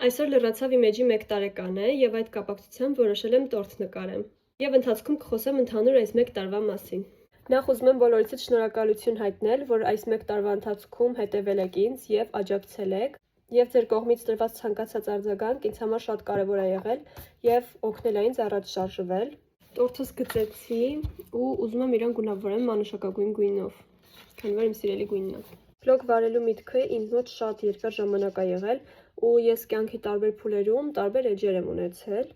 Այսօր լրացավ իմ էջի 1 տարեկան է եւ այդ կապակցությամբ որոշել եմ տորտ նկարեմ։ Եվ ընթացքում կխոսեմ ընդհանուր այս 1 տարվա մասին։ Նախ ուզում եմ բոլորիցս շնորհակալություն հայտնել, որ այս 1 տարվա ընթացքում հետևել եք ինձ եւ աջակցել եք, եւ ձեր կողմից տրված ցանկացած արձագանք ինձ համար շատ կարեւոր է եղել եւ օգնել է ինձ առաջ շարժվել։ Տորթս գծեցի ու ուզում եմ իրան գունավորեմ մանուշակագույն գույնով, քանի որ իմ սիրելի գույնն է։ Վլոգ վարելու միտքը ինձ մոտ շատ երկար ժամանակ է եղել ու ես կյանքի տարբեր փուլերում տարբեր էջեր եմ ունեցել։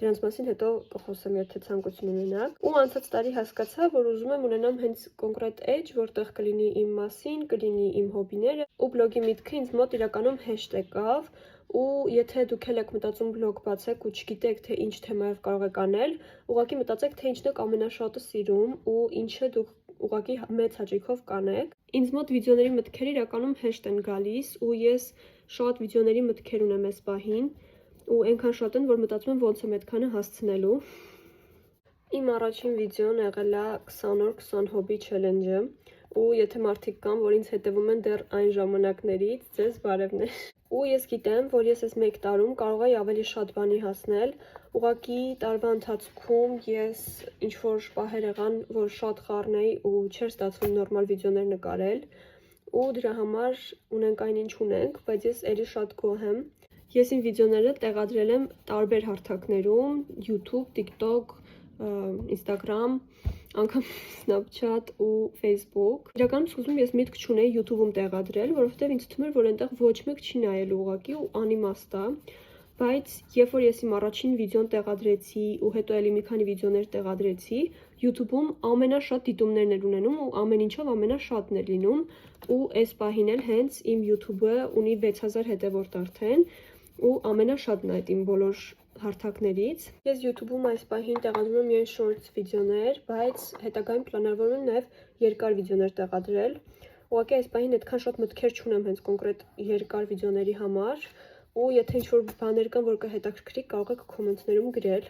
Դրանց մասին հետո կխոսեմ, եթե ցանկություն ունենաք։ Ու անցած տարի հասկացա, որ ուզում եմ ունենամ հենց կոնկրետ էջ, որտեղ կլինի իմ մասին, կլինի իմ հոբիները, ու բլոգի միտքը ինձ մոտ իրականում հեշտ եկավ, ու եթե դուք եք մտածում բլոգ բացեք ու չգիտեք, թե ինչ թեմայով կարող եք անել, ուղղակի մտածեք, թե ինչն եք ամենաշատը սիրում ու ինչը դուք ուղղակի մեծ հաճույքով կանեք։ Ինձ մոտ վիդեոների մտքերը իրականում հեշտ են գալիս ու ես շատ վիդեոների մտքեր ունեմ այս պահին ու այնքան շատ են, որ մտածում եմ ոնց եմ այդքանը հասցնելու։ Իմ առաջին վիդեոն եղել է 20 օր 20 հոբի չելենջը ու եթե մարդիկ կան, որ ինձ հետևում են դեռ այն ժամանակներից, ձեզ բարևներ։ Ու ես գիտեմ, որ ես այս 1 տարում կարող եի ավելի շատ բանի հասնել, ուղղակի տարվա ընթացքում ես ինչ-որ պահեր եղան, որ շատ խառնեի ու չէր ստացվում նորմալ վիդեոներ նկարել, ու դրա համար ունենք այնինչ ունենք, բայց ես էլի շատ գոհ եմ։ Ես իմ վիդեոները տեղադրել եմ տարբեր հարթակներում՝ YouTube, TikTok, Instagram, անգամ Snapchat ու Facebook։ Իրականում սկզբում ես միտք չունեի YouTube-ում տեղադրել, որովհետև ինձ թվում էր, որ այնտեղ ոչ մեկ չի նայելու ուղղակի ու անիմաստ է։ Բայց երբ որ ես իմ առաջին վիդեոն տեղադրեցի ու հետո էլի մի քանի վիդեոներ տեղադրեցի, YouTube-ում ամենաշատ դիտումներն էր ունենում ու ամեն ինչով ամենաշատն էր լինում, ու այս պահին էլ հենց իմ YouTube-ը ունի 6000 հետևորդ արդեն ու ամենաշատն է այդ իմ բոլոր հարթակներից։ Ես YouTube-ում այս պահին տեղադրում եմ միայն shorts վիդեոներ, բայց հետագայում պլանավորում եմ նաև երկար վիդեոներ տեղադրել։ Ուղղակի այս պահին այդքան շատ մտքեր չունեմ հենց կոնկրետ երկար վիդեոների համար, ու եթե ինչ-որ բաներ կան, որ կհետաքրքրի, կարող եք կոմենտներում գրել։